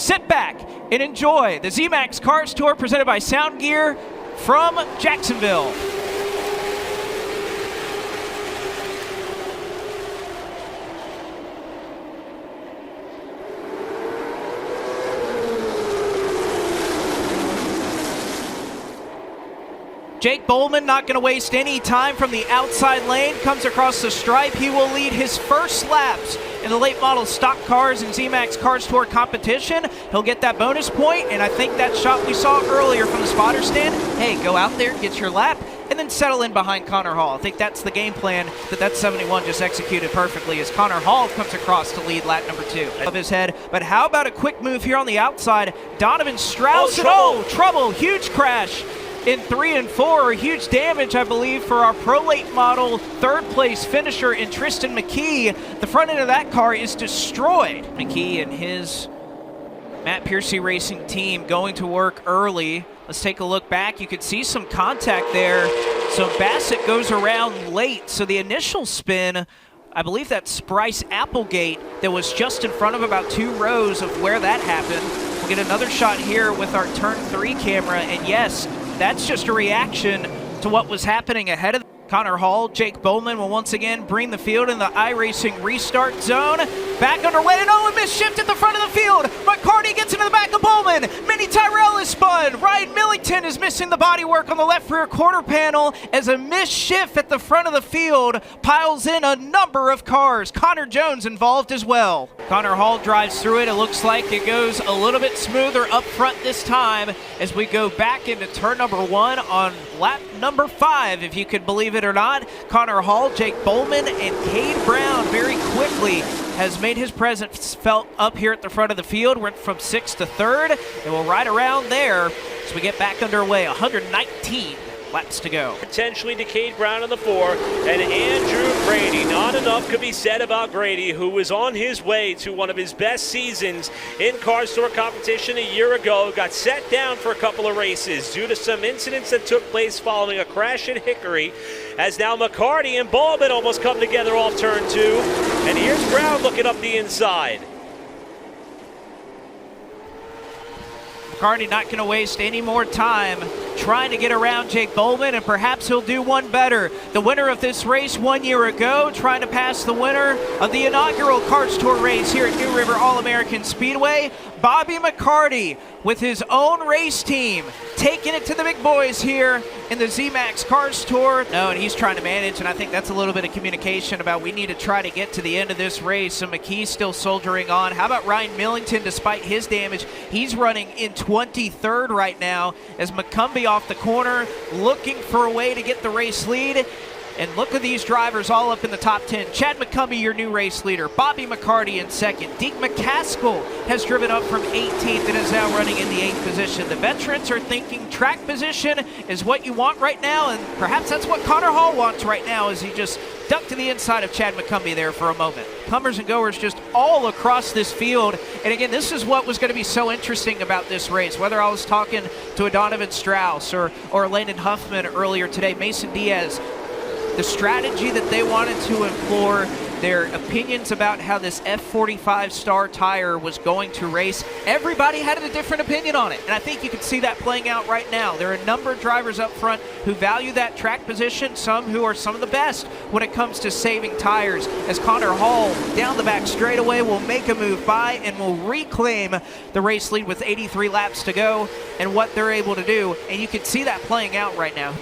sit back and enjoy the Z-Max Cars Tour presented by Sound Gear from Jacksonville. Jake Bowman not going to waste any time from the outside lane, comes across the stripe. He will lead his first laps in the late model stock cars and Z-Max Cars Tour competition. He'll get that bonus point, and I think that shot we saw earlier from the spotter stand, hey, go out there, get your lap, and then settle in behind Connor Hall. I think that's the game plan that 71 just executed perfectly as Connor Hall comes across to lead lap number 2 of his head. But how about a quick move here on the outside? Donovan Strauss, trouble, huge crash in 3 and 4, huge damage, I believe, for our Pro Late Model third place finisher in Tristan McKee. The front end of that car is destroyed. McKee and his Matt Piercy Racing team going to work early. Let's take a look back. You could see some contact there. So Bassett goes around late. So the initial spin, I believe that's Bryce Applegate that was just in front of about 2 rows of where that happened. We'll get another shot here with our turn 3 camera, and yes, that's just a reaction to what was happening ahead of Connor Hall. Jake Bowman will once again bring the field in the iRacing restart zone. Back underway, and a misshift at the front of the field. McCarty gets into the back of Bowman. Minnie Tyrell is spun. Ryan Millington is missing the bodywork on the left rear quarter panel as a misshift at the front of the field piles in a number of cars. Connor Jones involved as well. Connor Hall drives through it. It looks like it goes a little bit smoother up front this time as we go back into turn number 1 on lap number 5, if you could believe it or not. Connor Hall, Jake Bowman, and Cade Brown very quickly has made his presence felt up here at the front of the field. Went from 6th to 3rd, and we'll ride around there as we get back underway. 119 laps to go. Potentially to Cade Brown in the 4, and Andrew Grady. Not enough could be said about Grady, who was on his way to one of his best seasons in Cars Tour competition a year ago. Got set down for a couple of races due to some incidents that took place following a crash at Hickory, as now McCarty and Bowman almost come together off turn 2. And here's Brown looking up the inside. McCarty not going to waste any more time trying to get around Jake Bowman, and perhaps he'll do one better. The winner of this race 1 year ago, trying to pass the winner of the inaugural Cars Tour race here at New River All-American Speedway, Bobby McCarty, with his own race team, taking it to the big boys here in the Z-Max Cars Tour. No, and he's trying to manage, and I think that's a little bit of communication about we need to try to get to the end of this race. So McKee's still soldiering on. How about Ryan Millington, despite his damage? He's running in 23rd right now as McCumbee off the corner, looking for a way to get the race lead. And look at these drivers all up in the top 10. Chad McCumbee, your new race leader. Bobby McCarty in 2nd. Deke McCaskill has driven up from 18th and is now running in the 8th position. The veterans are thinking track position is what you want right now, and perhaps that's what Connor Hall wants right now as he just ducked to the inside of Chad McCumbee there for a moment. Comers and goers just all across this field. And again, this is what was going to be so interesting about this race. Whether I was talking to a Donovan Strauss or Landon Huffman earlier today, Mason Diaz, the strategy that they wanted to employ, their opinions about how this F45 Star tire was going to race, everybody had a different opinion on it. And I think you can see that playing out right now. There are a number of drivers up front who value that track position, some who are some of the best when it comes to saving tires, as Connor Hall down the back straightaway will make a move by and will reclaim the race lead with 83 laps to go and what they're able to do. And you can see that playing out right now.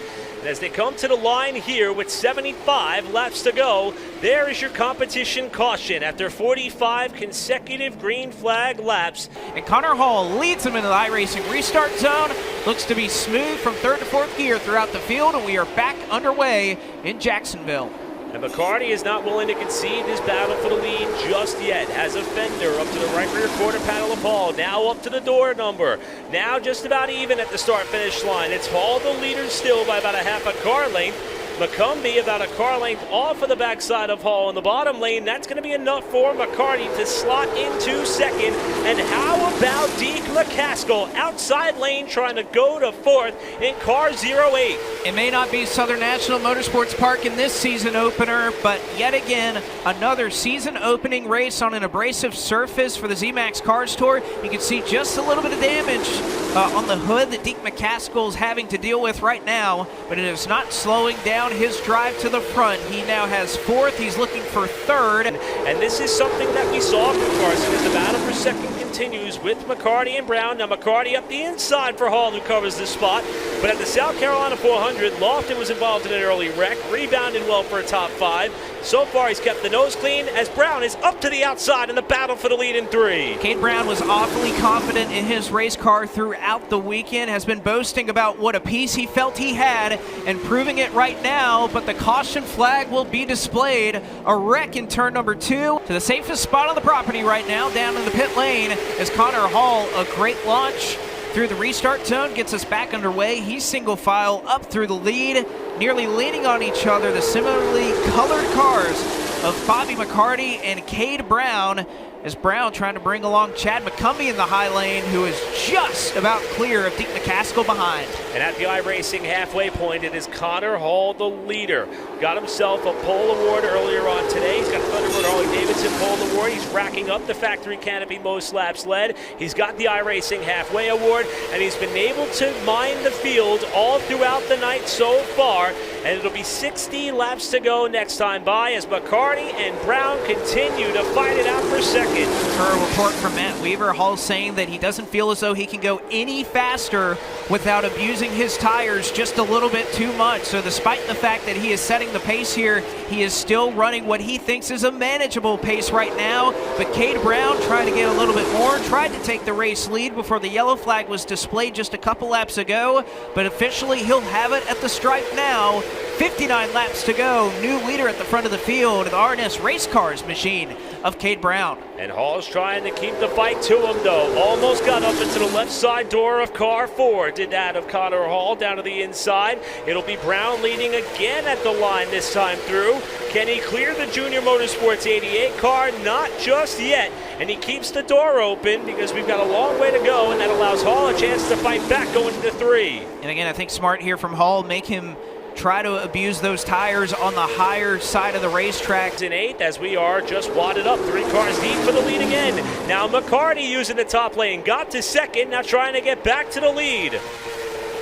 As they come to the line here with 75 laps to go, there is your competition caution after 45 consecutive green flag laps. And Connor Hall leads them into the iRacing restart zone. Looks to be smooth from 3rd to 4th gear throughout the field, and we are back underway in Jacksonville. And McCarty is not willing to concede this battle for the lead just yet. Has a fender up to the right rear quarter panel of Hall. Now up to the door number. Now just about even at the start-finish line. It's Hall the leader still by about a half a car length. McCumbee about a car length off of the backside of Hall in the bottom lane. That's going to be enough for McCarty to slot into second. And how about Deke McCaskill outside lane trying to go to fourth in car 08? It may not be Southern National Motorsports Park in this season opener, but yet again, another season opening race on an abrasive surface for the ZMAX Cars Tour. You can see just a little bit of damage on the hood that Deke McCaskill is having to deal with right now, but it is not slowing down his drive to the front. He now has fourth. He's looking for third. And this is something that we saw from Carson as the battle for second continues with McCarty and Brown. Now McCarty up the inside for Hall, who covers this spot. But at the South Carolina 400, Lofton was involved in an early wreck, rebounded well for a top five. So far, he's kept the nose clean as Brown is up to the outside in the battle for the lead in three. Cade Brown was awfully confident in his race car throughout the weekend, has been boasting about what a piece he felt he had and proving it right now, but the caution flag will be displayed. A wreck in turn number 2 to the safest spot on the property right now, down in the pit lane, is Connor Hall. A great launch through the restart zone gets us back underway. He's single file up through the lead, nearly leaning on each other. The similarly colored cars of Bobby McCarty and Cade Brown, as Brown trying to bring along Chad McCumbee in the high lane, who is just about clear of Deke McCaskill behind. And at the iRacing halfway point, it is Connor Hall, the leader. Got himself a pole award earlier on today. He's got a Thunderbird Harley-Davidson pole award. He's racking up the factory canopy most laps led. He's got the iRacing halfway award, and he's been able to mine the field all throughout the night so far. And it'll be 60 laps to go next time by as McCarty and Brown continue to fight it out for second. For a report from Matt Weaver, Hall saying that he doesn't feel as though he can go any faster without abusing his tires just a little bit too much. So despite the fact that he is setting the pace here, he is still running what he thinks is a manageable pace right now. But Cade Brown trying to get a little bit more, tried to take the race lead before the yellow flag was displayed just a couple laps ago, but officially he'll have it at the stripe now. 59 laps to go. New leader at the front of the field, the RNS Race Cars machine of Cade Brown. And Hall's trying to keep the fight to him, though. Almost got up into the left side door of car 4. Did that of Connor Hall down to the inside. It'll be Brown leading again at the line this time through. Can he clear the Junior Motorsports 88 car? Not just yet. And he keeps the door open because we've got a long way to go, and that allows Hall a chance to fight back going into 3. And again, I think smart here from Hall, make him try to abuse those tires on the higher side of the racetrack. In 8th, as we are just wadded up, 3 cars deep for the lead again. Now McCarty using the top lane, got to second, now trying to get back to the lead.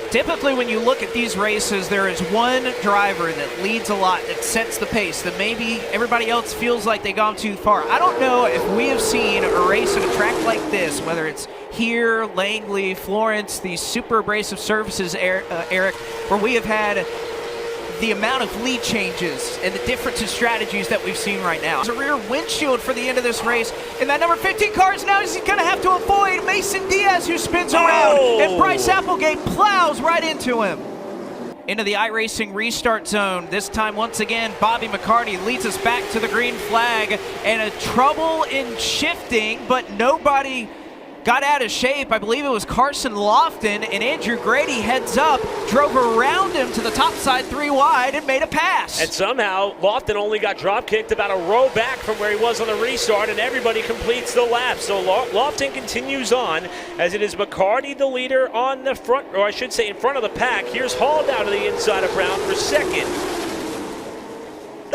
Typically when you look at these races, there is one driver that leads a lot, that sets the pace, that maybe everybody else feels like they've gone too far. I don't know if we have seen a race at a track like this, whether it's here, Langley, Florence, these super abrasive surfaces, Eric, where we have had the amount of lead changes and the difference in strategies that we've seen right now. There's a rear windshield for the end of this race, and that number 15 car is now he's going to have to avoid Mason Diaz, who spins around, and Bryce Applegate plows right into him. Into the iRacing restart zone. This time, once again, Bobby McCarty leads us back to the green flag, and a trouble in shifting, but nobody got out of shape. I believe it was Carson Lofton, and Andrew Grady heads up, drove around him to the top side 3 wide and made a pass. And somehow Lofton only got drop kicked about a row back from where he was on the restart, and everybody completes the lap. So Lofton continues on as it is McCarty the leader on the front, or I should say in front of the pack. Here's Hall down to the inside of Brown for second.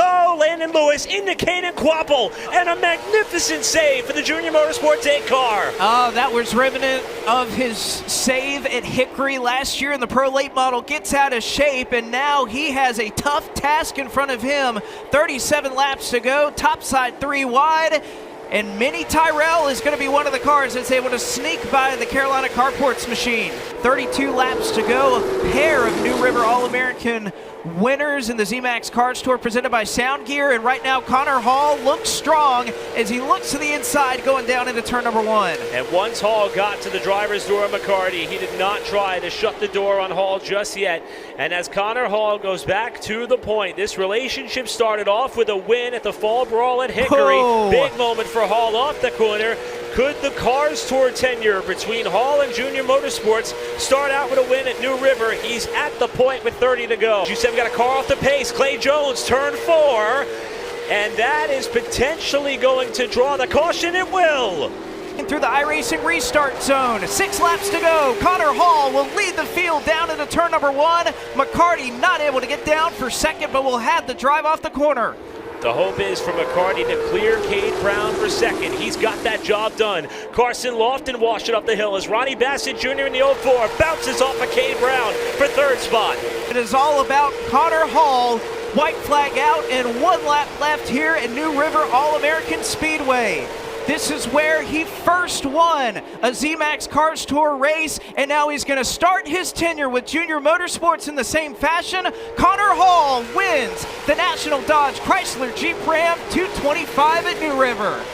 Oh, Landon Lewis indicating Quapple, and a magnificent save for the Junior Motorsports 8 car. Oh, that was remnant of his save at Hickory last year in the Pro Late Model. Gets out of shape, and now he has a tough task in front of him. 37 laps to go, topside 3 wide. And Minnie Tyrell is going to be one of the cars that's able to sneak by the Carolina Carports machine. 32 laps to go. A pair of New River All-American winners in the ZMAX Cars Tour presented by Sound Gear. And right now, Connor Hall looks strong as he looks to the inside going down into turn number 1. And once Hall got to the driver's door of McCarty, he did not try to shut the door on Hall just yet. And as Connor Hall goes back to the point, this relationship started off with a win at the Fall Brawl at Hickory. Oh. Big moment for Hall off the corner. Could the Cars Tour tenure between Hall and Junior Motorsports start out with a win at New River? He's at the point with 30 to go. 270 got a car off the pace. Clay Jones, turn 4. And that is potentially going to draw the caution. It will. Through the iRacing restart zone. 6 laps to go. Connor Hall will lead the field down into turn number 1. McCarty not able to get down for second, but will have the drive off the corner. The hope is for McCarty to clear Cade Brown for second. He's got that job done. Carson Lofton washing up the hill as Ronnie Bassett Jr. in the 04 bounces off of Cade Brown for third spot. It is all about Connor Hall. White flag out and 1 lap left here at New River All-American Speedway. This is where he first won a ZMAX Cars Tour race, and now he's going to start his tenure with Junior Motorsports in the same fashion. Connor Hall wins the National Dodge Chrysler Jeep Ram 225 at New River.